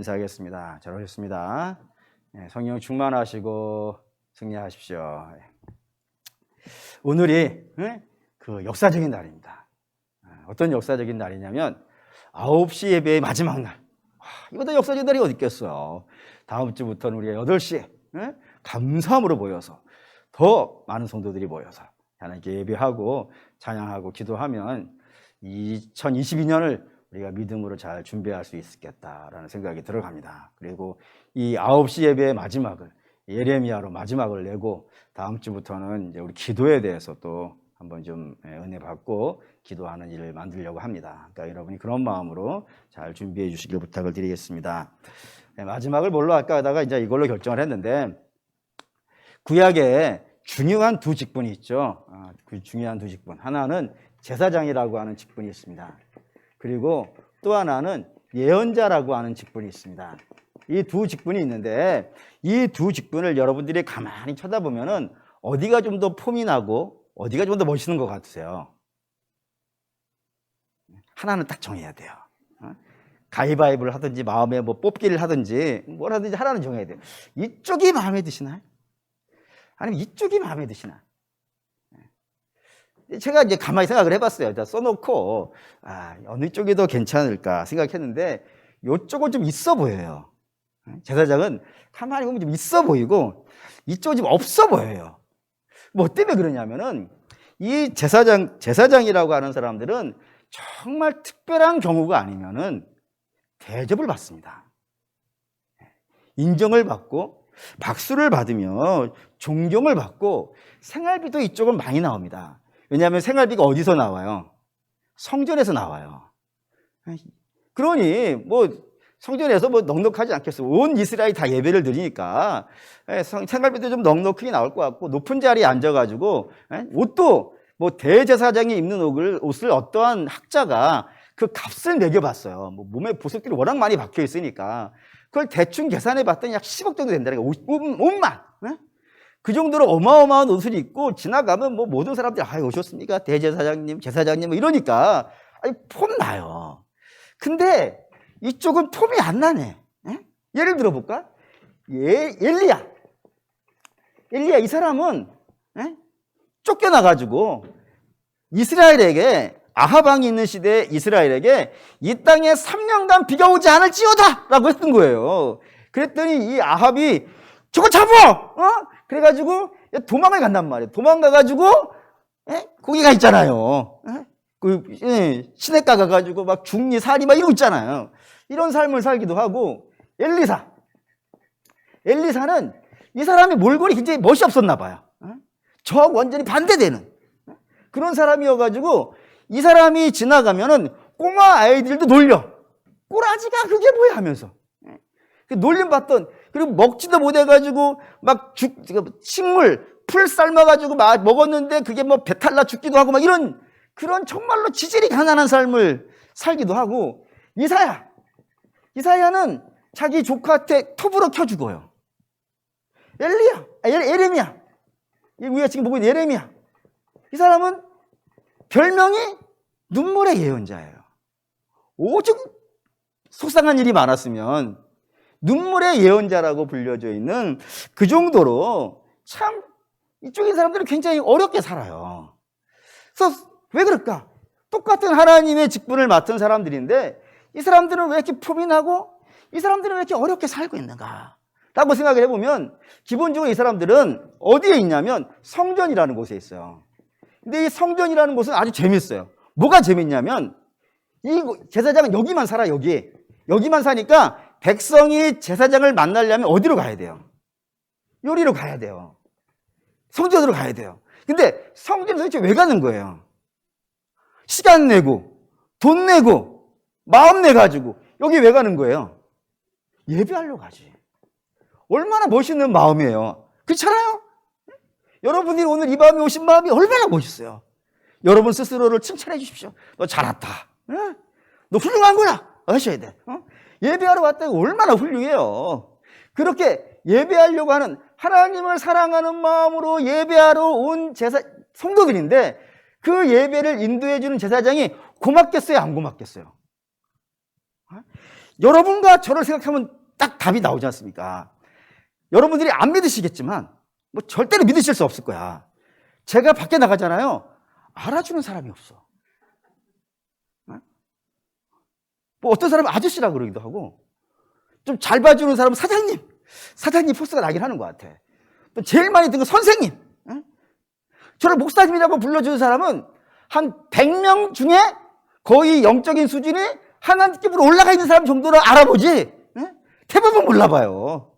인사하겠습니다. 잘 오셨습니다. 성령 충만하시고 승리하십시오. 오늘이 그 역사적인 날입니다. 어떤 역사적인 날이냐면 9시 예배의 마지막 날. 이보다 역사적인 날이 어디 있겠어요. 다음 주부터는 우리가 8시에 감사함으로 모여서 더 많은 성도들이 모여서 하나님께 예배하고 찬양하고 기도하면 2022년을 우리가 믿음으로 잘 준비할 수 있겠다라는 생각이 들어갑니다. 그리고 이 9시 예배의 마지막을 예레미야로 마지막을 내고 다음 주부터는 이제 우리 기도에 대해서 또 한번 좀 은혜 받고 기도하는 일을 만들려고 합니다. 그러니까 여러분이 그런 마음으로 잘 준비해 주시길 부탁을 드리겠습니다. 마지막을 뭘로 할까 하다가 이제 이걸로 결정을 했는데, 구약에 중요한 두 직분이 있죠. 그 중요한 두 직분. 하나는 제사장이라고 하는 직분이 있습니다. 그리고 또 하나는 예언자라고 하는 직분이 있습니다. 이 두 직분이 있는데, 이 두 직분을 여러분들이 가만히 쳐다보면은 어디가 좀 더 폼이 나고 어디가 좀 더 멋있는 것 같으세요? 하나는 딱 정해야 돼요. 가위바위보를 하든지 마음에 뭐 뽑기를 하든지 뭘 하든지 하나는 정해야 돼요. 이쪽이 마음에 드시나요? 아니면 이쪽이 마음에 드시나? 제가 이제 가만히 생각을 해봤어요. 자, 써놓고 어느 쪽이 더 괜찮을까 생각했는데 이쪽은 좀 있어 보여요. 제사장은 가만히 보면 좀 있어 보이고 이쪽은 좀 없어 보여요. 뭐 때문에 그러냐면은 이 제사장이라고 하는 사람들은 정말 특별한 경우가 아니면은 대접을 받습니다. 인정을 받고 박수를 받으며 존경을 받고 생활비도 이쪽은 많이 나옵니다. 왜냐하면 생활비가 어디서 나와요? 성전에서 나와요. 그러니 뭐 성전에서 뭐 넉넉하지 않겠어요. 온 이스라엘이 다 예배를 드리니까 생활비도 좀 넉넉하게 나올 것 같고, 높은 자리에 앉아가지고 옷도 뭐 대제사장이 입는 옷을 어떠한 학자가 그 값을 매겨봤어요. 뭐 몸에 보석들이 워낙 많이 박혀 있으니까 그걸 대충 계산해 봤더니 약 10억 정도 된다니까. 옷만. 그 정도로 어마어마한 옷을 입고 지나가면 뭐 모든 사람들이 오셨습니까? 대제사장님, 제사장님 뭐 이러니까 폼 나요. 근데 이쪽은 폼이 안 나네. 예를 들어 볼까? 엘리야 이 사람은 쫓겨나가지고 이스라엘에게, 아합 왕이 있는 시대에 이스라엘에게 이 땅에 3년간 비가 오지 않을지어다 라고 했던 거예요. 그랬더니 이 아합이 저거 잡아! 그래가지고 도망을 간단 말이에요. 도망가가지고 거기가 있잖아요. 시냇가 가가지고 막 중리, 살이 막 이러고 있잖아요. 이런 삶을 살기도 하고, 엘리사는 이 사람이 몰골이 굉장히 멋이 없었나 봐요. 저하고 완전히 반대되는 그런 사람이어가지고 이 사람이 지나가면은 꼬마 아이들도 놀려. 꼬라지가 그게 뭐야 하면서 놀림 받던, 그리고 먹지도 못해가지고 막 식물 풀 삶아가지고 막 먹었는데 그게 뭐 배탈 나 죽기도 하고 막 이런, 그런 정말로 지질이 가난한 삶을 살기도 하고, 이사야는 자기 조카한테 톱으로 켜 죽어요. 예레미야, 우리가 지금 보고 있는 예레미야, 이 사람은 별명이 눈물의 예언자예요. 오죽 속상한 일이 많았으면 눈물의 예언자라고 불려져 있는, 그 정도로 참 이쪽인 사람들은 굉장히 어렵게 살아요. 그래서 왜 그럴까? 똑같은 하나님의 직분을 맡은 사람들인데 이 사람들은 왜 이렇게 폼이 나고 이 사람들은 왜 이렇게 어렵게 살고 있는가 라고 생각을 해보면, 기본적으로 이 사람들은 어디에 있냐면 성전이라는 곳에 있어요. 근데 이 성전이라는 곳은 아주 재밌어요. 뭐가 재밌냐면 이 제사장은 여기만 살아. 여기만 사니까 백성이 제사장을 만나려면 어디로 가야 돼요? 요리로 가야 돼요. 성전으로 가야 돼요. 근데 성전에 도대체 왜 가는 거예요? 시간 내고 돈 내고 마음 내가지고 여기 왜 가는 거예요? 예배하려고 가지. 얼마나 멋있는 마음이에요. 그렇잖아요? 여러분이 오늘 이 밤에 오신 마음이 얼마나 멋있어요. 여러분 스스로를 칭찬해 주십시오. 너 잘왔다. 너 훌륭한 거야. 하셔야 돼. 예배하러 왔다가 얼마나 훌륭해요. 그렇게 예배하려고 하는, 하나님을 사랑하는 마음으로 예배하러 온 성도들인데 그 예배를 인도해 주는 제사장이 고맙겠어요? 안 고맙겠어요? 여러분과 저를 생각하면 딱 답이 나오지 않습니까? 여러분들이 안 믿으시겠지만 뭐 절대로 믿으실 수 없을 거야. 제가 밖에 나가잖아요. 알아주는 사람이 없어. 뭐 어떤 사람은 아저씨라고 그러기도 하고, 좀 잘 봐주는 사람은 사장님 포스가 나긴 하는 것 같아. 또 제일 많이 듣는 건 선생님. 저를 목사님이라고 불러주는 사람은 한 100명 중에 거의 영적인 수준이 하나님께로 올라가 있는 사람 정도는 알아보지, 대부분 몰라봐요.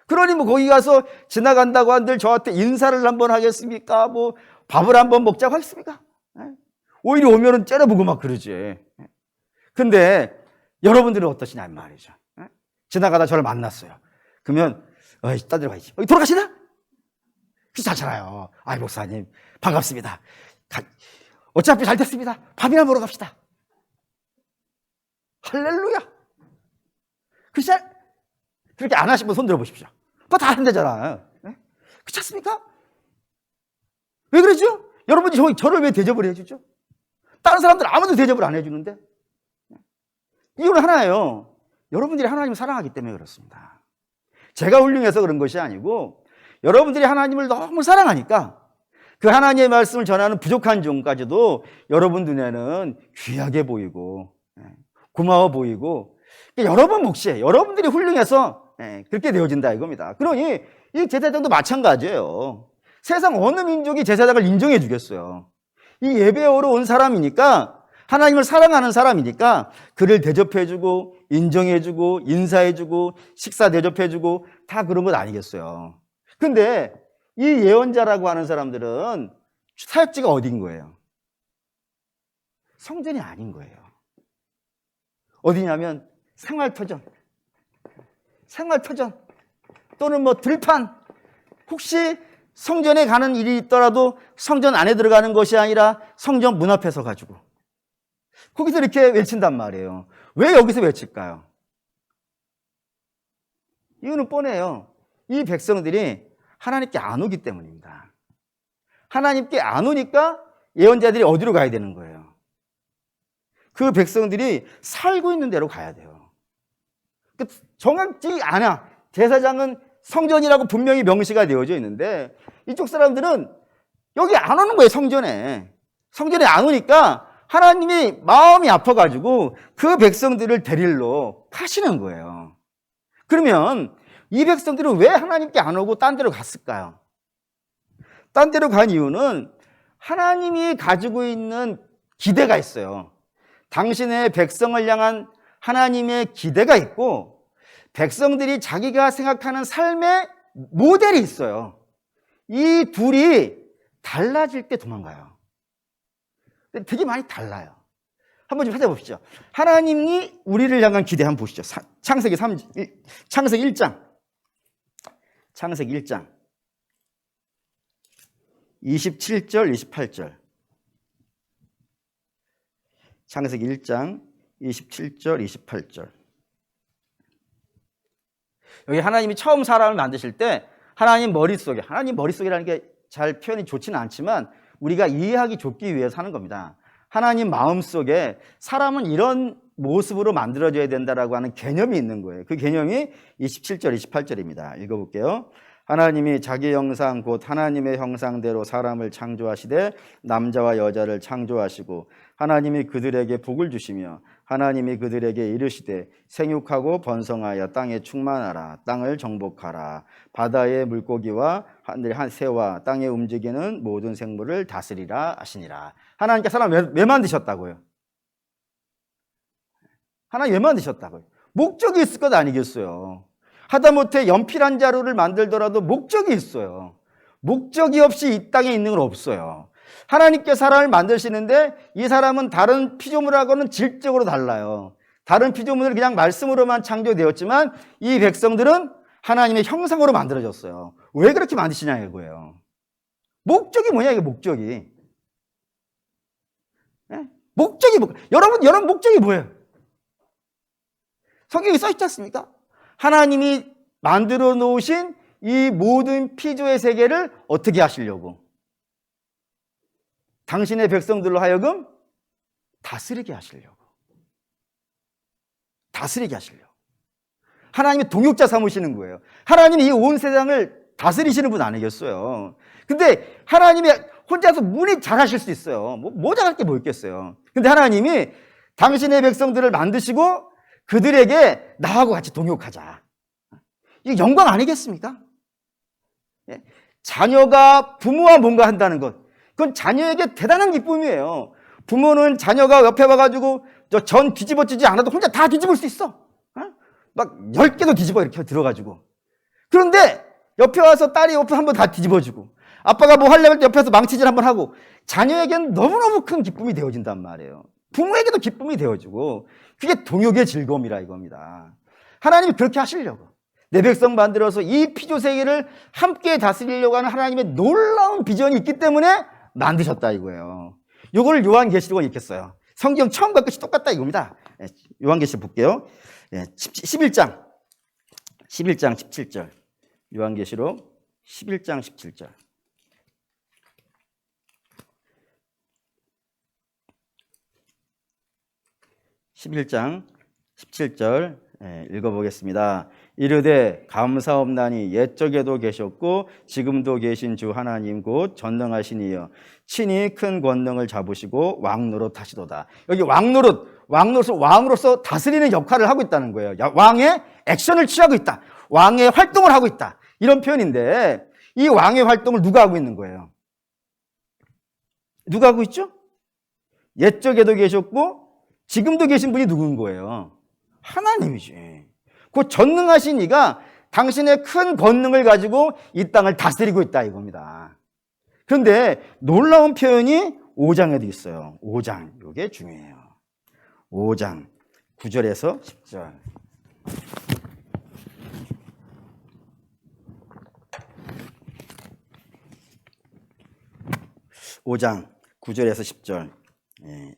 그러니 뭐 거기 가서 지나간다고 한들 저한테 인사를 한번 하겠습니까? 뭐 밥을 한번 먹자고 하겠습니까? 오히려 오면은 째려보고 막 그러지. 근데 여러분들은 어떠시냐 이 말이죠. 지나가다 저를 만났어요. 그러면 딴 데로 가야지. 돌아가시나? 귀찮잖아요. 아이 목사님 반갑습니다. 어차피 잘 됐습니다. 밥이나 먹으러 갑시다. 할렐루야. 그렇게 안 하신 분 손 들어보십시오. 그거 다 한대잖아. 그렇지 않습니까? 왜 그러죠? 여러분이 저를 왜 대접을 해주죠? 다른 사람들 아무도 대접을 안 해주는데. 이유는 하나예요. 여러분들이 하나님을 사랑하기 때문에 그렇습니다. 제가 훌륭해서 그런 것이 아니고 여러분들이 하나님을 너무 사랑하니까 그 하나님의 말씀을 전하는 부족한 종까지도 여러분 눈에는 귀하게 보이고 고마워 보이고, 여러분 몫이에요. 여러분들이 훌륭해서 그렇게 되어진다 이겁니다. 그러니 이 제사장도 마찬가지예요. 세상 어느 민족이 제사장을 인정해 주겠어요. 이 예배하러 온 사람이니까, 하나님을 사랑하는 사람이니까 그를 대접해주고 인정해주고 인사해주고 식사 대접해주고 다 그런 것 아니겠어요. 근데 이 예언자라고 하는 사람들은 사역지가 어딘 거예요? 성전이 아닌 거예요. 어디냐면 생활터전 또는 뭐 들판, 혹시 성전에 가는 일이 있더라도 성전 안에 들어가는 것이 아니라 성전 문 앞에 서 가지고 거기서 이렇게 외친단 말이에요. 왜 여기서 외칠까요? 이유는 뻔해요. 이 백성들이 하나님께 안 오기 때문입니다. 하나님께 안 오니까 예언자들이 어디로 가야 되는 거예요? 그 백성들이 살고 있는 데로 가야 돼요. 정확지 않아. 제사장은 성전이라고 분명히 명시가 되어져 있는데 이쪽 사람들은 여기 안 오는 거예요. 성전에 안 오니까 하나님이 마음이 아파가지고 그 백성들을 데리러 가시는 거예요. 그러면 이 백성들은 왜 하나님께 안 오고 딴 데로 갔을까요? 딴 데로 간 이유는 하나님이 가지고 있는 기대가 있어요. 당신의 백성을 향한 하나님의 기대가 있고, 백성들이 자기가 생각하는 삶의 모델이 있어요. 이 둘이 달라질 때 도망가요. 되게 많이 달라요. 한번 좀 찾아보시죠. 하나님이 우리를 향한 기대 한번 보시죠. 창세기 1장. 창세기 1장. 27절, 28절. 창세기 1장 27절, 28절. 여기 하나님이 처음 사람을 만드실 때 하나님 머릿속이라는 게 잘 표현이 좋지는 않지만 우리가 이해하기 좋기 위해서 하는 겁니다. 하나님 마음속에 사람은 이런 모습으로 만들어져야 된다라고 하는 개념이 있는 거예요. 그 개념이 27절, 28절입니다. 읽어볼게요. 하나님이 자기 형상 곧 하나님의 형상대로 사람을 창조하시되 남자와 여자를 창조하시고 하나님이 그들에게 복을 주시며 하나님이 그들에게 이르시되 생육하고 번성하여 땅에 충만하라. 땅을 정복하라. 바다의 물고기와 하늘의 새와 땅에 움직이는 모든 생물을 다스리라 하시니라. 하나님께 사람을 왜 만드셨다고요? 하나님 왜 만드셨다고요? 목적이 있을 것 아니겠어요? 하다못해 연필 자루를 만들더라도 목적이 있어요. 목적이 없이 이 땅에 있는 건 없어요. 하나님께 사람을 만드시는데 이 사람은 다른 피조물하고는 질적으로 달라요. 다른 피조물은 그냥 말씀으로만 창조되었지만 이 백성들은 하나님의 형상으로 만들어졌어요. 왜 그렇게 만드시냐 이거예요. 목적이 뭐냐 이게 목적이. 네? 목적이 뭐? 여러분 목적이 뭐예요? 성경에 써 있지 않습니까? 하나님이 만들어 놓으신 이 모든 피조의 세계를 어떻게 하시려고? 당신의 백성들로 하여금 다스리게 하시려고. 다스리게 하시려고. 하나님이 동역자 삼으시는 거예요. 하나님이 이 온 세상을 다스리시는 분 아니겠어요. 근데 하나님이 혼자서 무리 잘하실 수 있어요. 뭐 잘할 게 뭐 있겠어요. 근데 하나님이 당신의 백성들을 만드시고 그들에게 나하고 같이 동역하자. 이게 영광 아니겠습니까? 자녀가 부모와 뭔가 한다는 것, 그건 자녀에게 대단한 기쁨이에요. 부모는 자녀가 옆에 와가지고 전 뒤집어지지 않아도 혼자 다 뒤집을 수 있어. 막 10개도 뒤집어 이렇게 들어가지고. 그런데 옆에 와서 딸이 옆에 한번 다 뒤집어주고 아빠가 뭐 하려면 옆에서 망치질 한번 하고, 자녀에게는 너무너무 큰 기쁨이 되어진단 말이에요. 부모에게도 기쁨이 되어지고, 그게 동역의 즐거움이라 이겁니다. 하나님이 그렇게 하시려고, 내 백성 만들어서 이 피조 세계를 함께 다스리려고 하는 하나님의 놀라운 비전이 있기 때문에 만드셨다 이거예요. 요거를 요한계시록에 읽겠어요. 성경 처음과 끝이 똑같다 이겁니다. 요한계시록 볼게요. 11장 17절. 요한계시록 11장 17절. 11장 17절 읽어보겠습니다. 이르되 감사옵나니 옛적에도 계셨고 지금도 계신 주 하나님 곧 전능하신 이여 친히 큰 권능을 잡으시고 왕노릇 하시도다. 여기 왕으로서 다스리는 역할을 하고 있다는 거예요. 왕의 액션을 취하고 있다. 왕의 활동을 하고 있다. 이런 표현인데, 이 왕의 활동을 누가 하고 있는 거예요? 누가 하고 있죠? 옛적에도 계셨고 지금도 계신 분이 누군 거예요? 하나님이지. 그 전능하신 이가 당신의 큰 권능을 가지고 이 땅을 다스리고 있다 이겁니다. 그런데 놀라운 표현이 5장에도 있어요. 5장, 이게 중요해요. 5장 9절에서 10절. 5장 9절에서 10절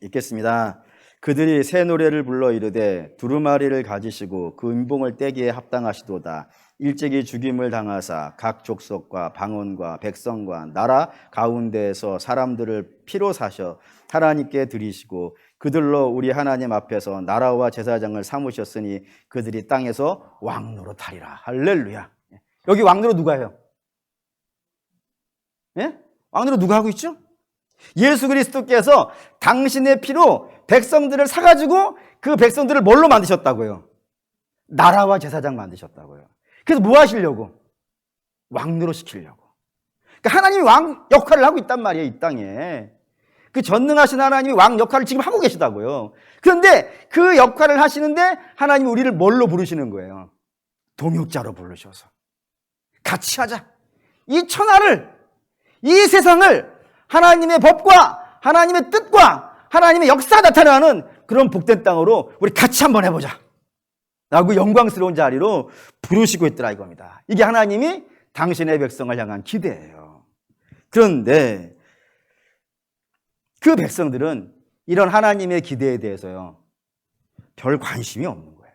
읽겠습니다. 그들이 새 노래를 불러 이르되 두루마리를 가지시고 그 음봉을 떼기에 합당하시도다. 일찍이 죽임을 당하사 각 족속과 방언과 백성과 나라 가운데에서 사람들을 피로 사셔 하나님께 드리시고 그들로 우리 하나님 앞에서 나라와 제사장을 삼으셨으니 그들이 땅에서 왕노릇하리라. 할렐루야. 여기 왕노릇 누가 해요? 예? 왕노릇 누가 하고 있죠? 예수 그리스도께서 당신의 피로 백성들을 사가지고 그 백성들을 뭘로 만드셨다고요? 나라와 제사장 만드셨다고요. 그래서 뭐 하시려고? 왕노릇 시키려고. 그러니까 하나님이 왕 역할을 하고 있단 말이에요, 이 땅에. 그 전능하신 하나님이 왕 역할을 지금 하고 계시다고요. 그런데 그 역할을 하시는데 하나님이 우리를 뭘로 부르시는 거예요? 동역자로 부르셔서 같이 하자. 이 천하를, 이 세상을 하나님의 법과 하나님의 뜻과 하나님의 역사가 나타나는 그런 복된 땅으로 우리 같이 한번 해보자 라고 영광스러운 자리로 부르시고 있더라 이겁니다. 이게 하나님이 당신의 백성을 향한 기대예요. 그런데 그 백성들은 이런 하나님의 기대에 대해서요 별 관심이 없는 거예요.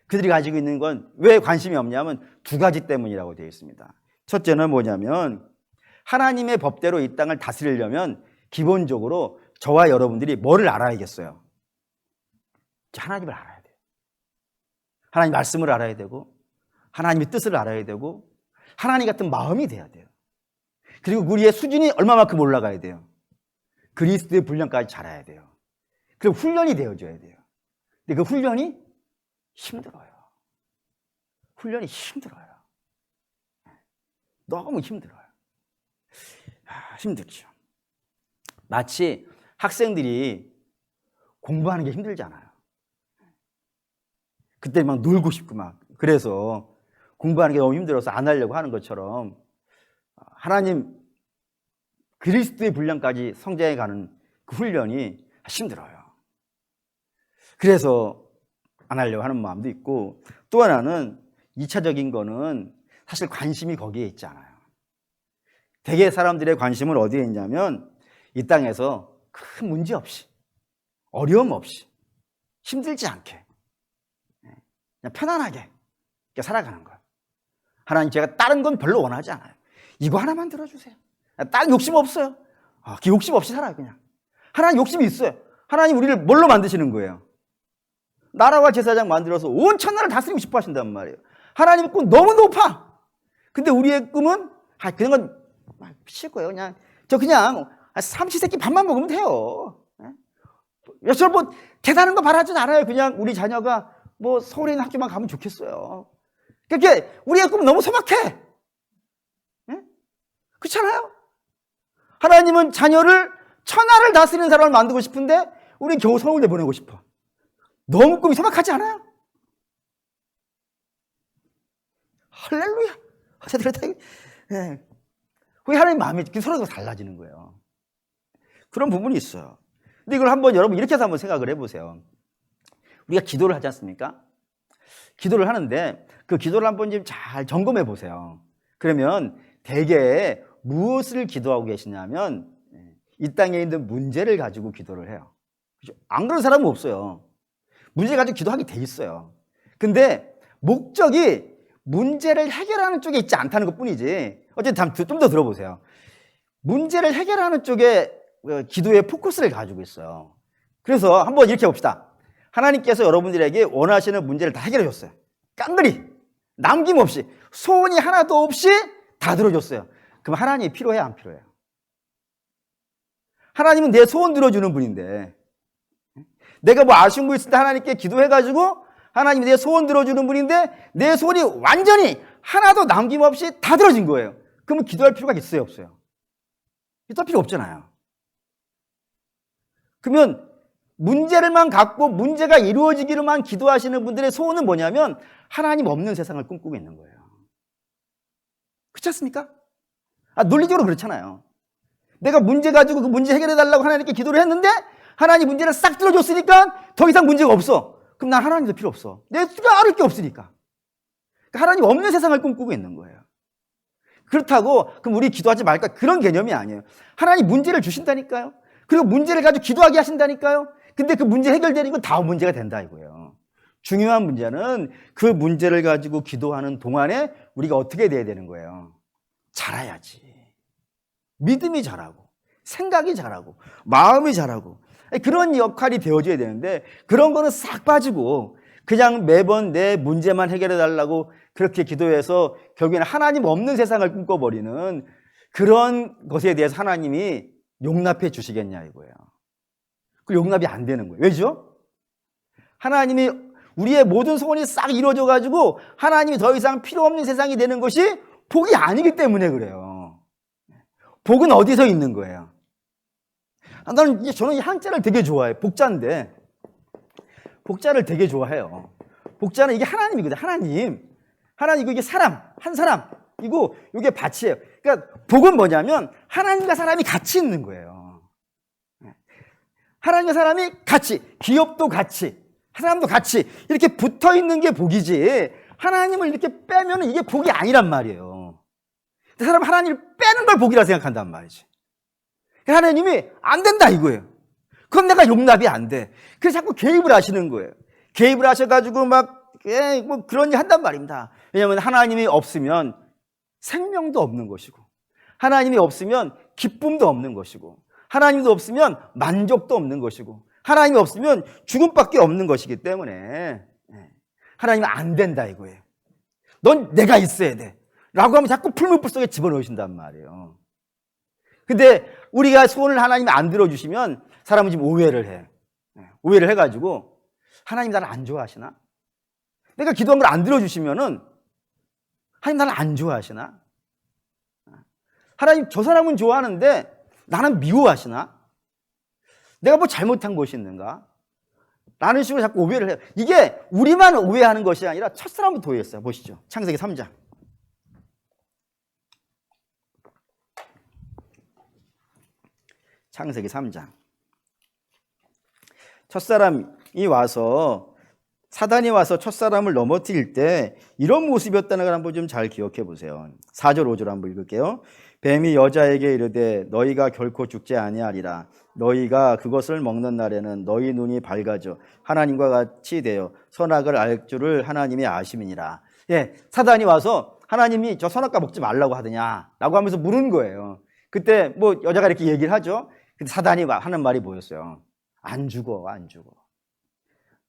그들이 가지고 있는 건 왜 관심이 없냐면 두 가지 때문이라고 되어 있습니다. 첫째는 뭐냐면 하나님의 법대로 이 땅을 다스리려면 기본적으로 저와 여러분들이 뭐를 알아야겠어요? 하나님을 알아야 돼요. 하나님 말씀을 알아야 되고 하나님의 뜻을 알아야 되고 하나님 같은 마음이 돼야 돼요. 그리고 우리의 수준이 얼마만큼 올라가야 돼요? 그리스도의 분량까지 자라야 돼요. 그리고 훈련이 되어줘야 돼요. 근데 그 훈련이 힘들어요. 훈련이 힘들어요. 너무 힘들어요. 힘들죠. 마치 학생들이 공부하는 게 힘들잖아요. 그때 막 놀고 싶고 막 그래서 공부하는 게 너무 힘들어서 안 하려고 하는 것처럼 하나님 그리스도의 분량까지 성장해 가는 그 훈련이 힘들어요. 그래서 안 하려고 하는 마음도 있고, 또 하나는 2차적인 거는 사실 관심이 거기에 있지 않아요. 대개 사람들의 관심은 어디에 있냐면 이 땅에서 큰 문제 없이, 어려움 없이, 힘들지 않게 그냥 편안하게 살아가는 거예요. 하나님, 제가 다른 건 별로 원하지 않아요. 이거 하나만 들어주세요. 다른 욕심 없어요. 그 욕심 없이 살아요. 그냥 하나님 욕심이 있어요. 하나님 우리를 뭘로 만드시는 거예요? 나라와 제사장 만들어서 온 천하를 다스리고 싶어 하신단 말이에요. 하나님의 꿈 너무 높아. 근데 우리의 꿈은 그런 건 미칠 거예요. 그냥 삼시세끼 밥만 먹으면 돼요. 여기서 뭐 대단한 거 바라진 않아요. 그냥 우리 자녀가 뭐 서울에 있는 학교만 가면 좋겠어요. 그렇게 우리의 꿈은 너무 소박해. 그렇잖아요? 하나님은 자녀를 천하를 다스리는 사람을 만들고 싶은데 우리는 겨우 서울대 보내고 싶어. 너무 꿈이 소박하지 않아요? 할렐루야. 그게 하나님 마음이 서로가 달라지는 거예요. 그런 부분이 있어요. 근데 이걸 한번 여러분 이렇게 해서 한번 생각을 해보세요. 우리가 기도를 하지 않습니까? 기도를 하는데 그 기도를 한번 좀 잘 점검해 보세요. 그러면 대개 무엇을 기도하고 계시냐면 이 땅에 있는 문제를 가지고 기도를 해요. 안 그런 사람은 없어요. 문제 가지고 기도하게 돼 있어요. 근데 목적이 문제를 해결하는 쪽에 있지 않다는 것 뿐이지. 어쨌든 좀 더 들어보세요. 문제를 해결하는 쪽에 기도의 포커스를 가지고 있어요. 그래서 한번 이렇게 봅시다. 하나님께서 여러분들에게 원하시는 문제를 다 해결해 줬어요. 깡그리 남김없이 소원이 하나도 없이 다 들어줬어요. 그럼 하나님이 필요해요, 안 필요해요? 하나님은 내 소원 들어주는 분인데 내가 뭐 아쉬운 거 있을 때 하나님께 기도해가지고 하나님이 내 소원 들어주는 분인데 내 소원이 완전히 하나도 남김없이 다 들어진 거예요. 그러면 기도할 필요가 있어요, 없어요? 기도할 필요 없잖아요. 그러면 문제를만 갖고 문제가 이루어지기로만 기도하시는 분들의 소원은 뭐냐면 하나님 없는 세상을 꿈꾸고 있는 거예요. 그렇지 않습니까? 논리적으로 그렇잖아요. 내가 문제 가지고 그 문제 해결해달라고 하나님께 기도를 했는데 하나님 문제를 싹 들어줬으니까 더 이상 문제가 없어. 그럼 난 하나님도 필요 없어. 내가 알을 게 없으니까. 그러니까 하나님 없는 세상을 꿈꾸고 있는 거예요. 그렇다고 그럼 우리 기도하지 말까? 그런 개념이 아니에요. 하나님 문제를 주신다니까요. 그리고 문제를 가지고 기도하게 하신다니까요. 근데 그 문제 해결되는 건 다음 문제가 된다 이거예요. 중요한 문제는 그 문제를 가지고 기도하는 동안에 우리가 어떻게 돼야 되는 거예요? 자라야지. 믿음이 자라고 생각이 자라고 마음이 자라고 그런 역할이 되어줘야 되는데 그런 거는 싹 빠지고 그냥 매번 내 문제만 해결해 달라고 그렇게 기도해서 결국에는 하나님 없는 세상을 꿈꿔버리는 그런 것에 대해서 하나님이 용납해 주시겠냐 이거예요. 그 용납이 안 되는 거예요. 왜죠? 하나님이 우리의 모든 소원이 싹 이루어져 가지고 하나님이 더 이상 필요 없는 세상이 되는 것이 복이 아니기 때문에 그래요. 복은 어디서 있는 거예요? 저는 이 한자를 되게 좋아해요. 복자인데 복자를 되게 좋아해요. 복자는 이게 하나님이거든요. 하나님 이게 사람, 한 사람 이거 이게 밭이에요. 그러니까 복은 뭐냐면 하나님과 사람이 같이 있는 거예요. 하나님과 사람이 같이, 기업도 같이, 사람도 같이 이렇게 붙어 있는 게 복이지 하나님을 이렇게 빼면 이게 복이 아니란 말이에요. 그 사람은 하나님을 빼는 걸 복이라 생각한단 말이지. 하나님이 안 된다 이거예요. 그건 내가 용납이 안 돼. 그래서 자꾸 개입을 하시는 거예요. 개입을 하셔가지고 뭐 그런 일 한단 말입니다. 왜냐하면 하나님이 없으면 생명도 없는 것이고 하나님이 없으면 기쁨도 없는 것이고 하나님도 없으면 만족도 없는 것이고 하나님이 없으면 죽음밖에 없는 것이기 때문에 하나님은 안 된다 이거예요. 넌 내가 있어야 돼 라고 하면 자꾸 풀무불 속에 집어넣으신단 말이에요. 근데 우리가 소원을 하나님이 안 들어주시면 사람은 지금 오해를 해. 오해를 해가지고 하나님 나를 안 좋아하시나? 내가 기도한 걸 안 들어주시면은 하나님 나를 안 좋아하시나? 하나님 저 사람은 좋아하는데 나는 미워하시나? 내가 뭐 잘못한 것이 있는가? 라는 식으로 자꾸 오해를 해요. 이게 우리만 오해하는 것이 아니라 첫사람부터 오해했어요. 보시죠. 창세기 3장. 창세기 3장. 첫사람이 와서 사단이 와서 첫사람을 넘어뜨릴 때 이런 모습이었다는 걸 한번 좀 잘 기억해 보세요. 4절 5절 한번 읽을게요. 뱀이 여자에게 이르되 너희가 결코 죽지 아니하리라. 너희가 그것을 먹는 날에는 너희 눈이 밝아져 하나님과 같이 되어 선악을 알 줄을 하나님이 아심이니라. 예, 사단이 와서 하나님이 저 선악과 먹지 말라고 하더냐라고 하면서 물은 거예요. 그때 뭐 여자가 이렇게 얘기를 하죠. 근데 사단이 하는 말이 뭐였어요? 안 죽어, 안 죽어.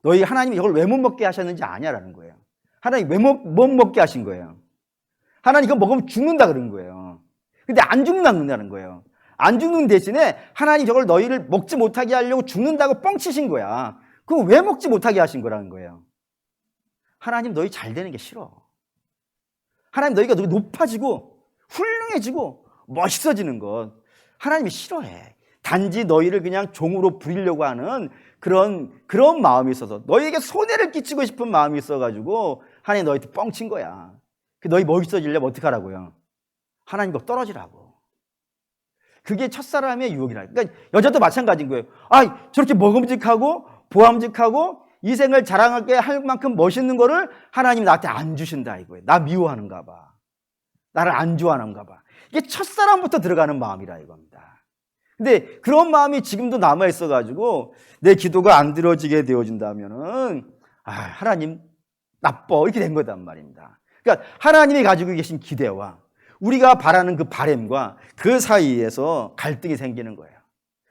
너희 하나님이 이걸 왜 못 먹게 하셨는지 아냐라는 거예요. 하나님 왜 못 먹게 하신 거예요? 하나님 이거 먹으면 죽는다 그런 거예요. 근데 안 죽는다는 거예요. 안 죽는 대신에 하나님 저걸 너희를 먹지 못하게 하려고 죽는다고 뻥치신 거야. 그럼 왜 먹지 못하게 하신 거라는 거예요? 하나님 너희 잘 되는 게 싫어. 하나님 너희가 높아지고 훌륭해지고 멋있어지는 것 하나님이 싫어해. 단지 너희를 그냥 종으로 부리려고 하는 그런 마음이 있어서 너희에게 손해를 끼치고 싶은 마음이 있어가지고 하나님 너희한테 뻥친 거야. 너희 멋있어지려면 어떻게 하라고요? 하나님과 떨어지라고. 그게 첫사람의 유혹이라. 그러니까 여자도 마찬가지인 거예요. 아, 저렇게 먹음직하고 보암직하고 이 생을 자랑하게 할 만큼 멋있는 거를 하나님 나한테 안 주신다 이거예요. 나 미워하는가 봐. 나를 안 좋아하는가 봐. 이게 첫사람부터 들어가는 마음이라 이겁니다. 근데 그런 마음이 지금도 남아 있어가지고 내 기도가 안 들어지게 되어진다면은 하나님 나빠 이렇게 된 거단 말입니다. 그러니까 하나님이 가지고 계신 기대와 우리가 바라는 그 바램과 그 사이에서 갈등이 생기는 거예요.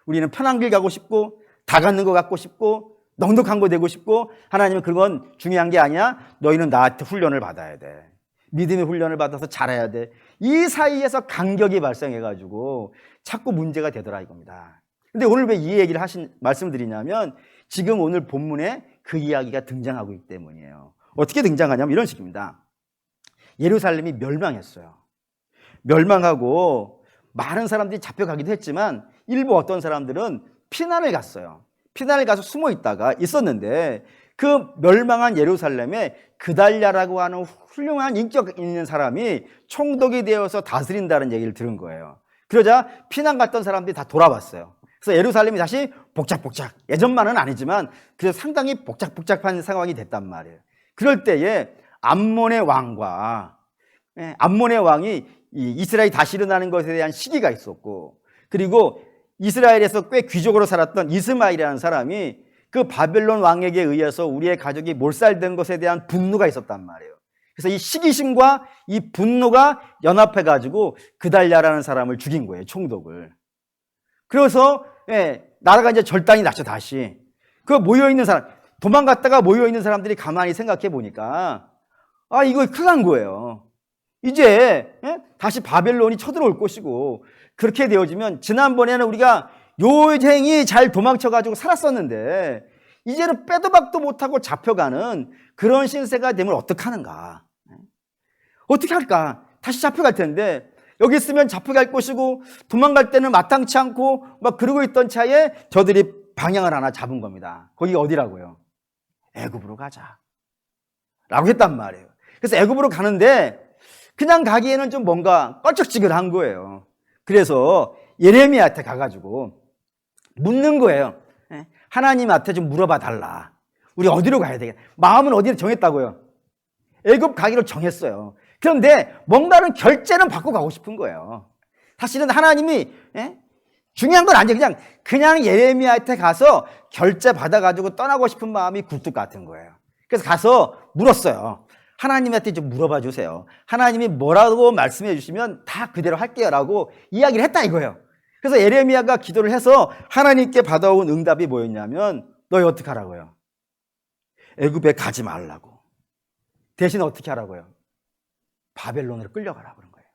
우리는 편한 길 가고 싶고 다 갖는 거 갖고 싶고 넉넉한 거 되고 싶고 하나님은 그건 중요한 게 아니야. 너희는 나한테 훈련을 받아야 돼. 믿음의 훈련을 받아서 잘해야 돼. 이 사이에서 간격이 발생해가지고 자꾸 문제가 되더라 이겁니다. 근데 오늘 왜 이 얘기를 말씀을 드리냐면 지금 오늘 본문에 그 이야기가 등장하고 있기 때문이에요. 어떻게 등장하냐면 이런 식입니다. 예루살렘이 멸망했어요. 멸망하고 많은 사람들이 잡혀가기도 했지만 일부 어떤 사람들은 피난을 갔어요. 피난을 가서 숨어 있다가 있었는데 그 멸망한 예루살렘에 그달랴라고 하는 훌륭한 인격 있는 사람이 총독이 되어서 다스린다는 얘기를 들은 거예요. 그러자 피난 갔던 사람들이 다 돌아왔어요. 그래서 예루살렘이 다시 복작복작, 예전만은 아니지만 그래서 상당히 복작복작한 상황이 됐단 말이에요. 그럴 때에 암몬의 왕이 이스라엘이 다시 일어나는 것에 대한 시기가 있었고 그리고 이스라엘에서 꽤 귀족으로 살았던 이스마엘이라는 사람이 그 바벨론 왕에게 의해서 우리의 가족이 몰살된 것에 대한 분노가 있었단 말이에요. 그래서 이 시기심과 이 분노가 연합해가지고 그달랴라는 사람을 죽인 거예요, 총독을. 그래서 나라가 이제 절단이 났죠, 다시. 그 모여있는 사람, 도망갔다가 모여있는 사람들이 가만히 생각해 보니까 이거 큰일 난 거예요. 이제 다시 바벨론이 쳐들어올 것이고 그렇게 되어지면 지난번에는 우리가 요쟁이 잘 도망쳐가지고 살았었는데 이제는 빼도 박도 못하고 잡혀가는 그런 신세가 되면 어떡하는가? 어떻게 할까? 다시 잡혀갈 텐데 여기 있으면 잡혀갈 것이고 도망갈 때는 마땅치 않고 막 그러고 있던 차에 저들이 방향을 하나 잡은 겁니다. 거기 어디라고요? 애굽으로 가자 라고 했단 말이에요. 그래서 애굽으로 가는데 그냥 가기에는 좀 뭔가 껄쩍지근한 거예요. 그래서 예레미야한테 가가지고 묻는 거예요. 하나님한테 좀 물어봐 달라. 우리 어디로 가야 되겠다. 마음은 어디로 정했다고요? 애굽 가기로 정했어요. 그런데 뭔가는 결제는 받고 가고 싶은 거예요. 사실은 하나님이 중요한 건 아니에요. 그냥 예레미야한테 가서 결제 받아가지고 떠나고 싶은 마음이 굴뚝 같은 거예요. 그래서 가서 물었어요. 하나님한테 좀 물어봐 주세요. 하나님이 뭐라고 말씀해 주시면 다 그대로 할게요 라고 이야기를 했다 이거예요. 그래서 예레미야가 기도를 해서 하나님께 받아온 응답이 뭐였냐면 너희 어떻게 하라고요? 애굽에 가지 말라고. 대신 어떻게 하라고요? 바벨론으로 끌려가라고 그런 거예요.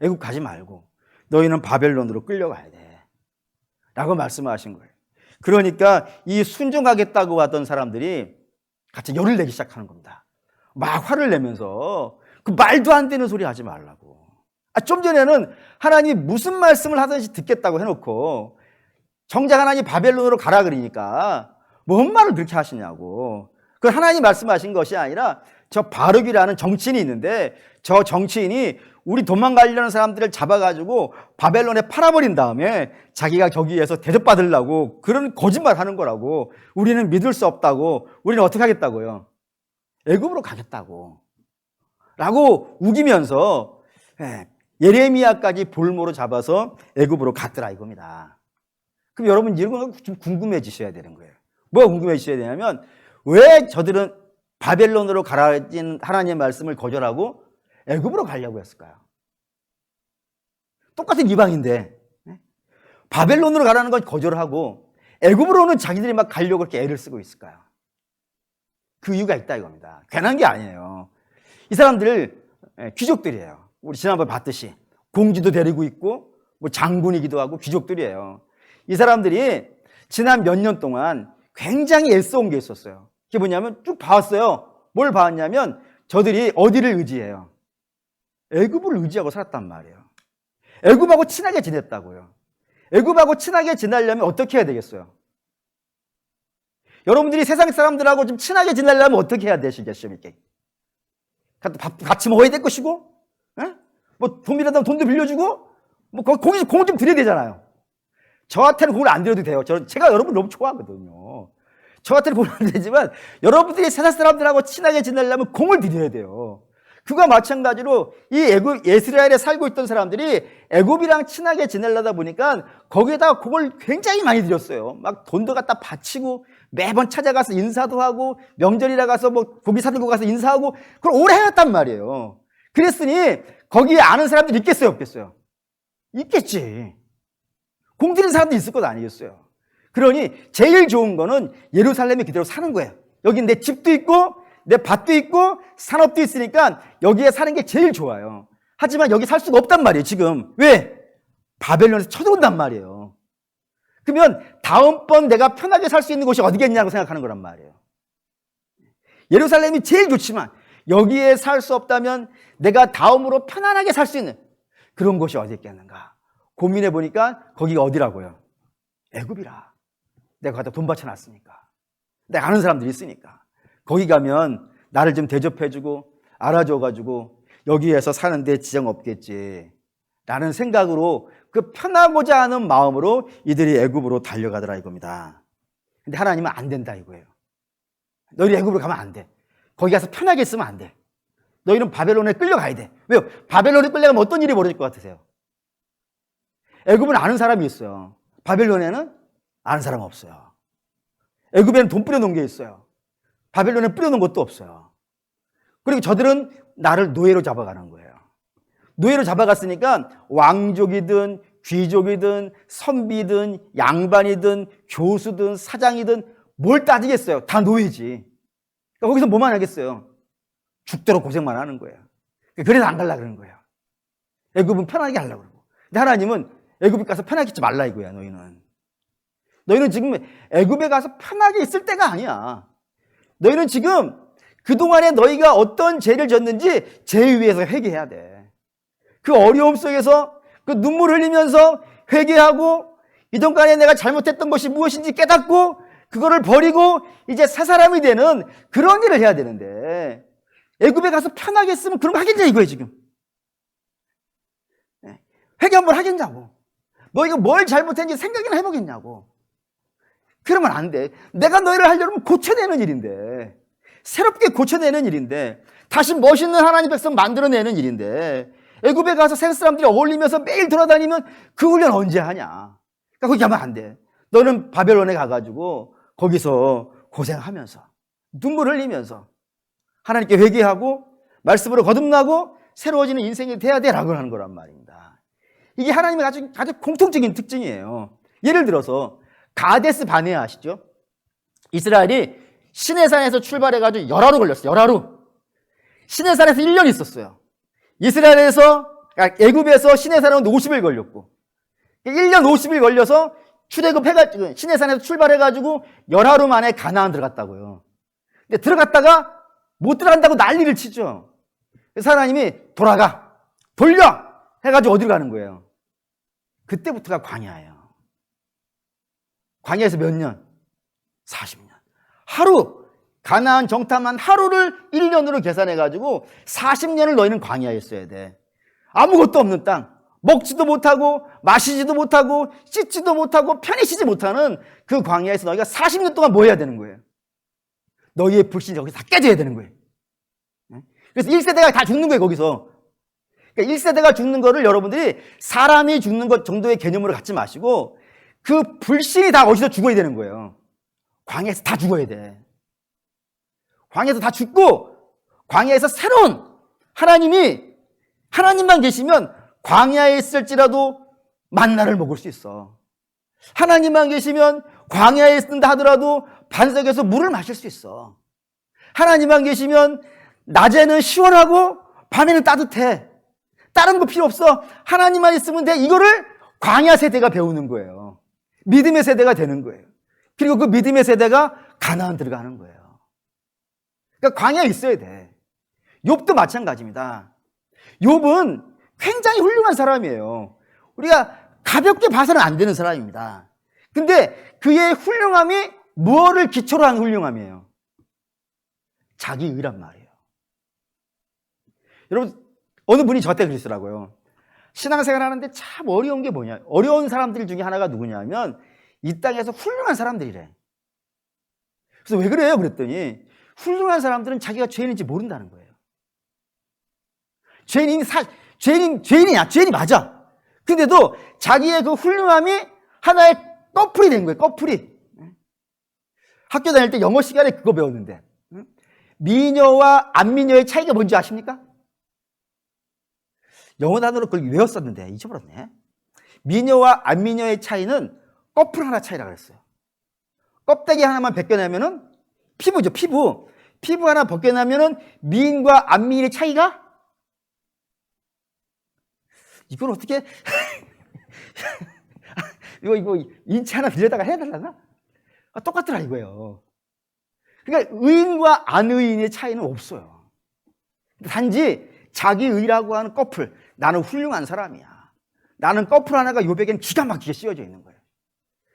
애굽 가지 말고 너희는 바벨론으로 끌려가야 돼 라고 말씀하신 거예요. 그러니까 이 순종하겠다고 하던 사람들이 같이 열을 내기 시작하는 겁니다. 막 화를 내면서 그 말도 안 되는 소리 하지 말라고. 좀 전에는 하나님이 무슨 말씀을 하든지 듣겠다고 해놓고 정작 하나님 바벨론으로 가라 그러니까 뭔 말을 그렇게 하시냐고. 그 하나님 말씀하신 것이 아니라 저 바룩이라는 정치인이 있는데 저 정치인이 우리 도망가려는 사람들을 잡아가지고 바벨론에 팔아버린 다음에 자기가 거기에서 대접받으려고 그런 거짓말 하는 거라고. 우리는 믿을 수 없다고. 우리는 어떻게 하겠다고요? 애굽으로 가겠다고 라고 우기면서 예레미야까지 볼모로 잡아서 애굽으로 갔더라 이겁니다. 그럼 여러분 이런 거 좀 궁금해지셔야 되는 거예요. 뭐가 궁금해지셔야 되냐면 왜 저들은 바벨론으로 가라진 하나님의 말씀을 거절하고 애굽으로 가려고 했을까요? 똑같은 이방인데 바벨론으로 가라는 건 거절하고 애굽으로는 자기들이 막 가려고 그렇게 애를 쓰고 있을까요? 그 이유가 있다 이겁니다. 괜한 게 아니에요. 이 사람들 귀족들이에요. 우리 지난번에 봤듯이 공주도 데리고 있고 뭐 장군이기도 하고 귀족들이에요. 이 사람들이 지난 몇 년 동안 굉장히 애써온 게 있었어요. 그게 뭐냐면 쭉 봐왔어요. 뭘 봐왔냐면 저들이 어디를 의지해요? 애굽을 의지하고 살았단 말이에요. 애굽하고 친하게 지냈다고요. 애굽하고 친하게 지내려면 어떻게 해야 되겠어요? 여러분들이 세상 사람들하고 좀 친하게 지내려면 어떻게 해야 되시겠어요? 같이 먹어야 될 것이고, 뭐 돈 빌려다면 돈도 빌려주고, 뭐 공을 좀 드려야 되잖아요. 저한테는 공을 안 드려도 돼요. 제가 여러분 너무 좋아하거든요. 저한테는 공을 안 드리지만 여러분들이 세상 사람들하고 친하게 지내려면 공을 드려야 돼요. 그와 마찬가지로 이 이스라엘에 살고 있던 사람들이 애굽이랑 친하게 지내려다 보니까 거기에다가 공을 굉장히 많이 들였어요. 막 돈도 갖다 바치고 매번 찾아가서 인사도 하고 명절이라 가서 뭐 고기 사들고 가서 인사하고 그걸 오래 해왔단 말이에요. 그랬으니 거기에 아는 사람들이 있겠어요, 없겠어요? 있겠지. 공 들인 사람도 있을 것 아니겠어요? 그러니 제일 좋은 거는 예루살렘에 그대로 사는 거예요. 여기 내 집도 있고 내 밭도 있고 산업도 있으니까 여기에 사는 게 제일 좋아요. 하지만 여기 살 수가 없단 말이에요, 지금. 왜? 바벨론에서 쳐들어온단 말이에요. 그러면 다음번 내가 편하게 살 수 있는 곳이 어디겠냐고 생각하는 거란 말이에요. 예루살렘이 제일 좋지만 여기에 살 수 없다면 내가 다음으로 편안하게 살 수 있는 그런 곳이 어디 있겠는가 고민해 보니까 거기가 어디라고요? 애굽이라. 내가 갖다 돈 바쳐놨으니까. 내가 아는 사람들이 있으니까. 거기 가면 나를 좀 대접해주고 알아줘가지고 여기에서 사는데 지장 없겠지 라는 생각으로 그 편하고자 하는 마음으로 이들이 애굽으로 달려가더라 이겁니다. 근데 하나님은 안 된다 이거예요. 너희는 애굽으로 가면 안 돼. 거기 가서 편하게 있으면 안 돼. 너희는 바벨론에 끌려가야 돼. 왜요? 바벨론에 끌려가면 어떤 일이 벌어질 것 같으세요? 애굽은 아는 사람이 있어요. 바벨론에는 아는 사람 없어요. 애굽에는 돈 뿌려놓은 게 있어요. 바벨론에 뿌려놓은 것도 없어요. 그리고 저들은 나를 노예로 잡아가는 거예요. 노예로 잡아갔으니까 왕족이든 귀족이든 선비든 양반이든 교수든 사장이든 뭘 따지겠어요. 다 노예지. 그러니까 거기서 뭐만 하겠어요? 죽도록 고생만 하는 거예요. 그래서 안 가려고 그러는 거예요. 애굽은 편하게 하려고 그러고. 근데 하나님은 애굽에 가서 편하게 있지 말라 이거야. 너희는 지금 애굽에 가서 편하게 있을 때가 아니야. 너희는 지금 그동안에 너희가 어떤 죄를 졌는지 죄 위에서 회개해야 돼. 그 어려움 속에서 그 눈물 흘리면서 회개하고 이동간에 내가 잘못했던 것이 무엇인지 깨닫고 그거를 버리고 이제 새 사람이 되는 그런 일을 해야 되는데 애굽에 가서 편하게 있으면 그런 거 하겠냐 이거예요 지금. 회개 한번 하겠냐고. 너희가 뭘 잘못했는지 생각이나 해보겠냐고. 그러면 안 돼. 내가 너희를 하려면 고쳐내는 일인데 새롭게 고쳐내는 일인데 다시 멋있는 하나님 백성 만들어내는 일인데 애굽에 가서 새 사람들이 어울리면서 매일 돌아다니면 그 훈련 언제 하냐. 그러니까 거기 가면 안 돼. 너는 바벨론에 가가지고 거기서 고생하면서 눈물 흘리면서 하나님께 회개하고 말씀으로 거듭나고 새로워지는 인생이 돼야 돼라고 하는 거란 말입니다. 이게 하나님의 아주 공통적인 특징이에요. 예를 들어서 가데스 바네아 아시죠? 이스라엘이 시내산에서 출발해가지고 열하루 걸렸어요. 열하루. 시내산에서 1년 있었어요. 애굽에서 시내산은 50일 걸렸고 1년 50일 걸려서 출애굽해가지고 시내산에서 출발해가지고 열하루 만에 가나안 들어갔다고요. 근데 들어갔다가 못 들어간다고 난리를 치죠. 그래서 하나님이 돌려 해가지고 어디로 가는 거예요? 그때부터가 광야예요. 광야에서 몇 년? 40년. 하루 가나안 정탐한 하루를 1년으로 계산해가지고 40년을 너희는 광야에 있어야 돼. 아무것도 없는 땅, 먹지도 못하고 마시지도 못하고 씻지도 못하고 편히 쉬지 못하는 그 광야에서 너희가 40년 동안 뭐 해야 되는 거예요? 너희의 불신이 거기서 다 깨져야 되는 거예요. 그래서 1세대가 다 죽는 거예요, 거기서. 그러니까 1세대가 죽는 거를 여러분들이 사람이 죽는 것 정도의 개념으로 갖지 마시고 그 불신이 다 어디서 죽어야 되는 거예요. 광야에서 다 죽어야 돼. 광야에서 다 죽고 광야에서 새로운 하나님만 계시면 광야에 있을지라도 만나를 먹을 수 있어. 하나님만 계시면 광야에 있는다 하더라도 반석에서 물을 마실 수 있어. 하나님만 계시면 낮에는 시원하고 밤에는 따뜻해. 다른 거 필요 없어. 하나님만 있으면 돼. 이거를 광야 세대가 배우는 거예요. 믿음의 세대가 되는 거예요. 그리고 그 믿음의 세대가 가나안 들어가는 거예요. 그러니까 광야에 있어야 돼. 욥도 마찬가지입니다. 욥은 굉장히 훌륭한 사람이에요. 우리가 가볍게 봐서는 안 되는 사람입니다. 근데 그의 훌륭함이 무엇을 기초로 한 훌륭함이에요? 자기 의란 말이에요. 여러분, 어느 분이 저한테 그러시더라고요. 신앙생활 하는데 참 어려운 게 뭐냐? 어려운 사람들 중에 하나가 누구냐면 이 땅에서 훌륭한 사람들이래. 그래서 왜 그래요? 그랬더니 훌륭한 사람들은 자기가 죄인인지 모른다는 거예요. 죄인이냐? 죄인이 맞아. 근데도 자기의 그 훌륭함이 하나의 꺼풀이 된 거예요. 꺼풀이. 학교 다닐 때 영어 시간에 그거 배웠는데 미녀와 안미녀의 차이가 뭔지 아십니까? 영어 단어로 그걸 외웠었는데 잊어버렸네. 미녀와 안미녀의 차이는 꺼풀 하나 차이라 그랬어요. 껍데기 하나만 벗겨내면은 피부죠, 피부. 피부 하나 벗겨내면은 미인과 안미인의 차이가? 이걸 어떻게 이거 인체 하나 빌려다가 해달라나? 똑같더라 이거예요. 그러니까 의인과 안의인의 차이는 없어요. 단지 자기 의라고 하는 꺼풀, 나는 훌륭한 사람이야. 나는 꺼풀 하나가 욥에게는 기가 막히게 씌워져 있는 거예요.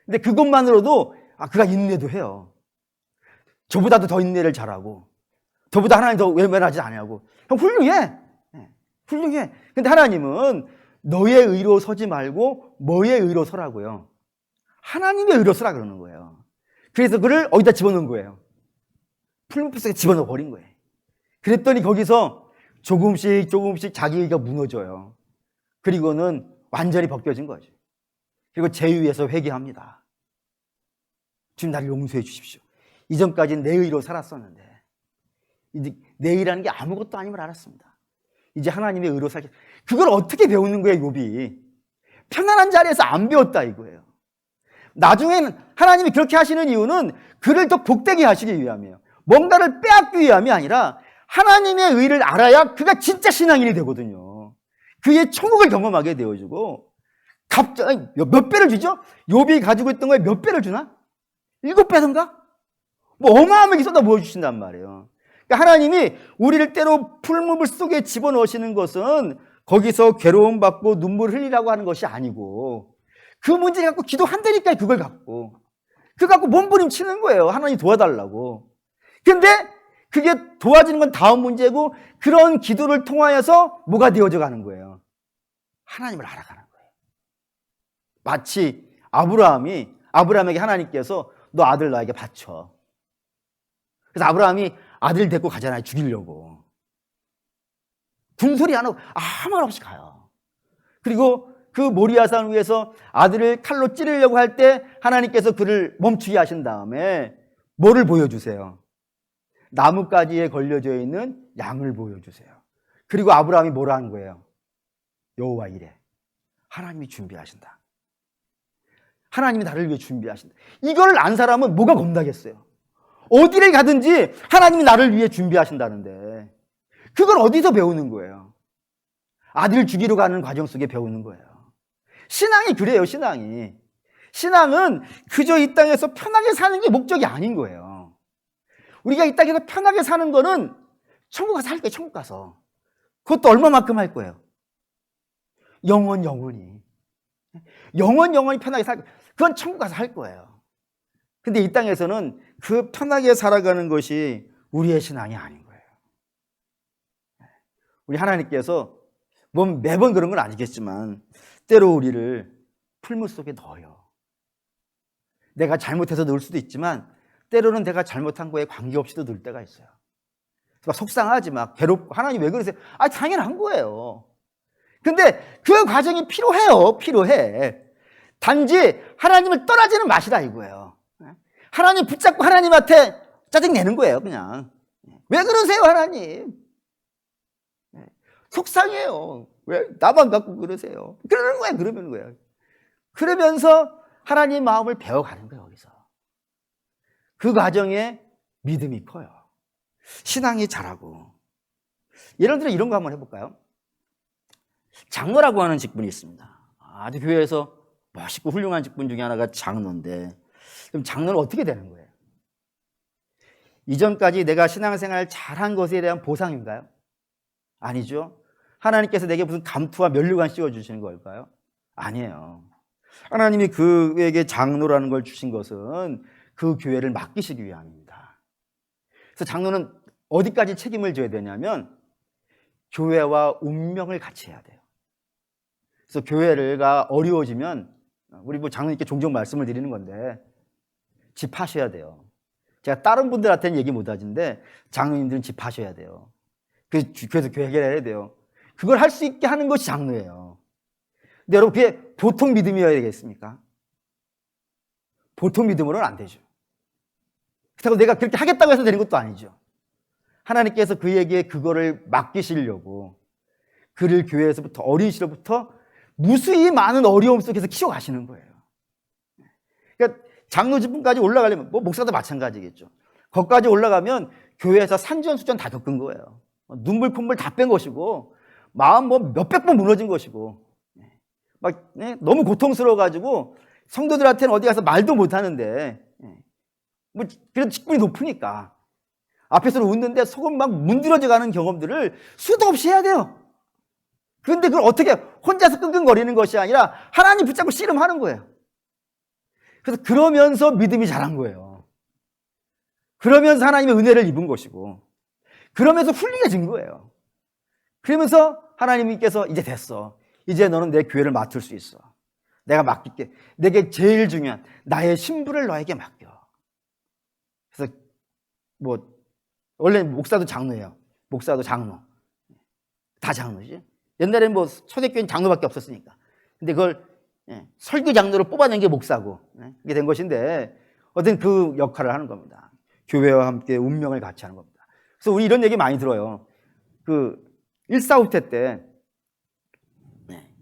근데 그것만으로도 그가 인내도 해요. 저보다도 더 인내를 잘하고 저보다 하나님 더 외면하지 않냐고. 형 훌륭해. 훌륭해. 근데 하나님은 너의 의로 서지 말고 뭐의 의로 서라고요? 하나님의 의로 서라 그러는 거예요. 그래서 그를 어디다 집어넣은 거예요? 풀무불 속에 집어넣어 버린 거예요. 그랬더니 거기서 조금씩 자기 의가 무너져요. 그리고는 완전히 벗겨진 거죠. 그리고 제위에서 회개합니다. 주님 나를 용서해 주십시오. 이전까지는 내 의로 살았었는데 이제 내 의라는 게 아무것도 아님을 알았습니다. 이제 하나님의 의로 살게. 그걸 어떻게 배우는 거예요, 욥이? 편안한 자리에서 안 배웠다 이거예요. 나중에는 하나님이 그렇게 하시는 이유는 그를 더 복되게 하시기 위함이에요. 뭔가를 빼앗기 위함이 아니라 하나님의 의를 알아야 그가 진짜 신앙인이 되거든요. 그의 천국을 경험하게 되어주고 갑자기 몇 배를 주죠? 욥이 가지고 있던 거에 몇 배를 주나? 7배던가? 뭐 어마어마하게 쏟아 부어주신단 말이에요. 그러니까 하나님이 우리를 때로 풀무불 속에 집어넣으시는 것은 거기서 괴로움 받고 눈물 흘리라고 하는 것이 아니고 그 문제를 갖고 기도한다니까 그걸 갖고 그거 갖고 몸부림치는 거예요. 하나님 도와달라고. 근데 그게 도와지는 건 다음 문제고 그런 기도를 통하여서 뭐가 되어져 가는 거예요? 하나님을 알아가는 거예요. 마치 아브라함에게 하나님께서 너 아들 나에게 바쳐. 그래서 아브라함이 아들 데리고 가잖아요. 죽이려고. 궁소리 안 하고 아무 말 없이 가요. 그리고 그 모리아산 위에서 아들을 칼로 찌르려고 할 때 하나님께서 그를 멈추게 하신 다음에 뭐를 보여주세요? 나뭇가지에 걸려져 있는 양을 보여주세요. 그리고 아브라함이 뭐라 하는 거예요? 여호와 이래. 하나님이 준비하신다. 하나님이 나를 위해 준비하신다. 이걸 안 사람은 뭐가 겁나겠어요? 어디를 가든지 하나님이 나를 위해 준비하신다는데 그걸 어디서 배우는 거예요? 아들 죽이러 가는 과정 속에 배우는 거예요. 신앙이 그래요, 신앙이. 신앙은 그저 이 땅에서 편하게 사는 게 목적이 아닌 거예요. 우리가 이 땅에서 편하게 사는 거는 천국 가서 할 거예요, 천국 가서. 그것도 얼마만큼 할 거예요? 영원히 편하게 살 거예요. 그건 천국 가서 할 거예요. 근데 이 땅에서는 그 편하게 살아가는 것이 우리의 신앙이 아닌 거예요. 우리 하나님께서 뭐 매번 그런 건 아니겠지만 때로 우리를 풀무 속에 넣어요. 내가 잘못해서 넣을 수도 있지만 때로는 내가 잘못한 거에 관계없이도 넣을 때가 있어요. 막 속상하지 막 괴롭고 하나님 왜 그러세요? 당연한 거예요. 근데 그 과정이 필요해. 단지 하나님을 떠나지는 마시라 이거예요. 하나님 붙잡고 하나님한테 짜증내는 거예요, 그냥. 왜 그러세요, 하나님? 속상해요. 왜 나만 갖고 그러세요? 그러는 거예요. 그러면서 하나님 마음을 배워가는 거예요, 여기서. 그 과정에 믿음이 커요. 신앙이 자라고. 예를 들어 이런 거 한번 해볼까요? 장로라고 하는 직분이 있습니다. 아주 교회에서 멋있고 훌륭한 직분 중에 하나가 장로인데, 그럼 장로는 어떻게 되는 거예요? 이전까지 내가 신앙생활 잘한 것에 대한 보상인가요? 아니죠. 하나님께서 내게 무슨 감투와 면류관 씌워주시는 걸까요? 아니에요. 하나님이 그에게 장로라는 걸 주신 것은 그 교회를 맡기시기 위함입니다. 그래서 장로는 어디까지 책임을 져야 되냐면 교회와 운명을 같이 해야 돼요. 그래서 교회가 어려워지면, 우리 뭐 장로님께 종종 말씀을 드리는 건데, 집 파셔야 돼요. 제가 다른 분들한테는 얘기 못 하는데 장로님들은 집 파셔야 돼요. 그래서 교회 해결해야 돼요. 그걸 할 수 있게 하는 것이 장로예요. 근데 여러분, 그게 보통 믿음이어야 되겠습니까? 보통 믿음으로는 안 되죠. 그렇다고 내가 그렇게 하겠다고 해서 되는 것도 아니죠. 하나님께서 그에게 그거를 맡기시려고 그를 교회에서부터, 어린 시절부터 무수히 많은 어려움 속에서 키워가시는 거예요. 그러니까 장로 직분까지 올라가려면, 뭐 목사도 마찬가지겠죠. 거기까지 올라가면 교회에서 산전수전 다 겪은 거예요. 눈물 콧물 다 뺀 것이고, 마음 뭐 몇백 번 무너진 것이고, 막 너무 고통스러워가지고 성도들한테는 어디 가서 말도 못 하는데, 뭐 그래도 직분이 높으니까 앞에서 웃는데 속은 막 문드러져 가는 경험들을 수도 없이 해야 돼요. 그런데 그걸 어떻게 혼자서 끙끙거리는 것이 아니라 하나님 붙잡고 씨름하는 거예요. 그래서 그러면서 믿음이 자란 거예요. 그러면서 하나님의 은혜를 입은 것이고, 그러면서 훌륭해진 거예요. 그러면서 하나님께서 이제 됐어. 이제 너는 내 교회를 맡을 수 있어. 내가 맡길게. 내게 제일 중요한 나의 신부를 너에게 맡겨. 그래서 뭐 원래 목사도 장로예요. 목사도 장로. 다 장로지. 옛날에는 뭐 초대교회는 장로밖에 없었으니까. 근데 그걸 설교 장로로 뽑아낸 게 목사고, 그게 된 것인데, 어떤 그 역할을 하는 겁니다. 교회와 함께 운명을 같이 하는 겁니다. 그래서 우리 이런 얘기 많이 들어요. 그 145태 때,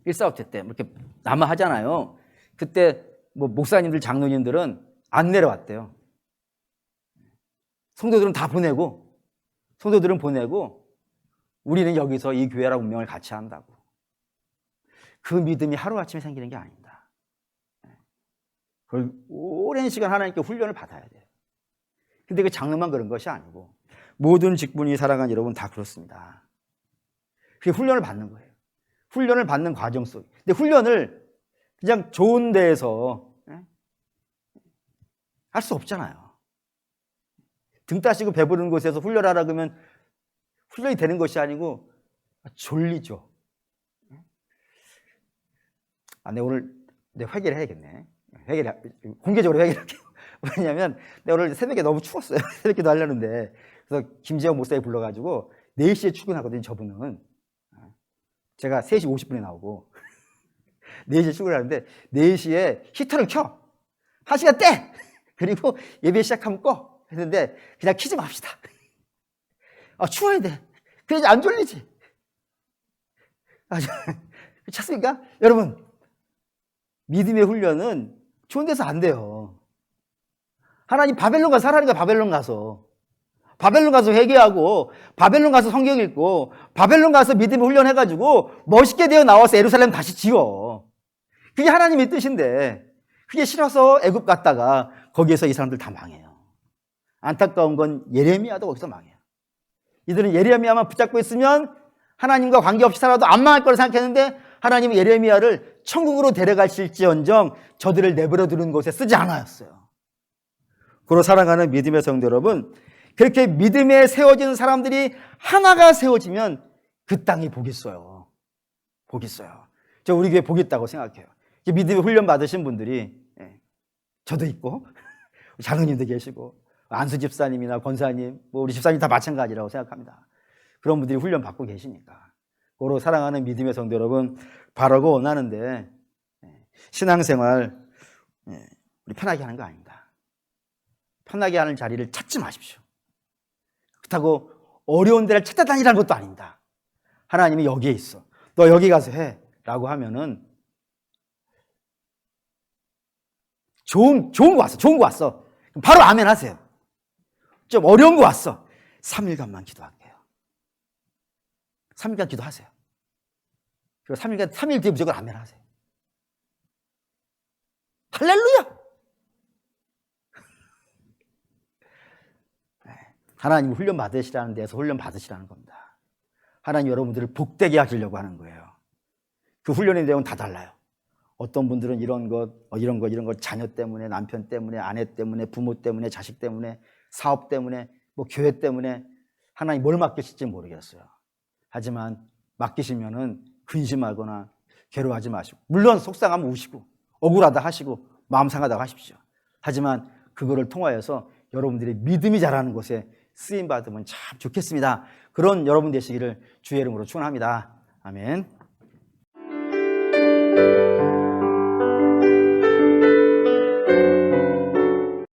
145태 때 이렇게 남아 하잖아요. 그때 뭐 목사님들, 장로님들은 안 내려왔대요. 성도들은 다 보내고, 우리는 여기서 이 교회랑 운명을 같이 한다고. 그 믿음이 하루아침에 생기는 게 아닙니다. 그걸 오랜 시간 하나님께 훈련을 받아야 돼요. 근데 그 장로만 그런 것이 아니고 모든 직분이 살아간 여러분 다 그렇습니다. 그게 훈련을 받는 거예요. 훈련을 받는 과정 속에. 근데 훈련을 그냥 좋은 데에서 할 수 없잖아요. 등 따시고 배부르는 곳에서 훈련하라 그러면 훈련이 되는 것이 아니고 졸리죠. 내가 오늘 회개를 해야겠네. 공개적으로 회개할게요. 왜냐하면 내가 오늘 새벽에 너무 추웠어요. 새벽기도 하려는데. 그래서 김재영 목사님 불러가지고 4시에 출근하거든요. 저분은. 제가 3시 50분에 나오고 4시에 출근하는데 4시에 히터를 켜. 1시간 떼! 그리고 예배 시작하면 꺼. 했는데 그냥 키지 맙시다. 추워야 돼. 그래야지 안 졸리지. 그렇습니까? 여러분, 믿음의 훈련은 좋은 데서 안 돼요. 하나님 바벨론 가서 하라니까. 바벨론 가서 회개하고, 바벨론 가서 성경 읽고, 바벨론 가서 믿음의 훈련해가지고 멋있게 되어 나와서 예루살렘 다시 지어. 그게 하나님의 뜻인데, 그게 싫어서 애굽 갔다가 거기에서 이 사람들 다 망해요. 안타까운 건 예레미야도 거기서 망해요. 이들은 예레미야만 붙잡고 있으면 하나님과 관계없이 살아도 안 망할 거라 생각했는데, 하나님은 예레미야를 천국으로 데려가실지언정 저들을 내버려 두는 곳에 쓰지 않았어요. 그로 살아가는 믿음의 성도 여러분, 그렇게 믿음에 세워진 사람들이 하나가 세워지면 그 땅이 복이 있어요. 복이 있어요. 저 우리 교회 복이 있다고 생각해요. 믿음의 훈련 받으신 분들이, 저도 있고 장로님도 계시고 안수 집사님이나 권사님, 뭐 우리 집사님 다 마찬가지라고 생각합니다. 그런 분들이 훈련 받고 계시니까. 고로 사랑하는 믿음의 성도 여러분, 바라고 원하는데 신앙생활 우리 편하게 하는 거 아닙니다. 편하게 하는 자리를 찾지 마십시오. 그렇다고 어려운 데를 찾아다니라는 것도 아닙니다. 하나님이 여기에 있어. 너 여기 가서 해. 라고 하면은 좋은 거 왔어. 바로 아멘 하세요. 좀 어려운 거 왔어. 3일간만 기도할게요. 3일간 기도하세요. 그리고 3일 뒤에 무조건 아멘 하세요. 할렐루야! 하나님 훈련 받으시라는 데서 훈련 받으시라는 겁니다. 하나님 여러분들을 복되게 하시려고 하는 거예요. 그 훈련의 내용은 다 달라요. 어떤 분들은 이런 것 자녀 때문에, 남편 때문에, 아내 때문에, 부모 때문에, 자식 때문에, 사업 때문에, 뭐 교회 때문에 하나님 뭘 맡기실지 모르겠어요. 하지만 맡기시면은 근심하거나 괴로워하지 마시고, 물론 속상하면 우시고 억울하다 하시고 마음 상하다고 하십시오. 하지만 그거를 통하여서 여러분들이 믿음이 자라는 곳에 쓰임 받으면 참 좋겠습니다. 그런 여러분 되시기를 주의 이름으로 축원합니다. 아멘.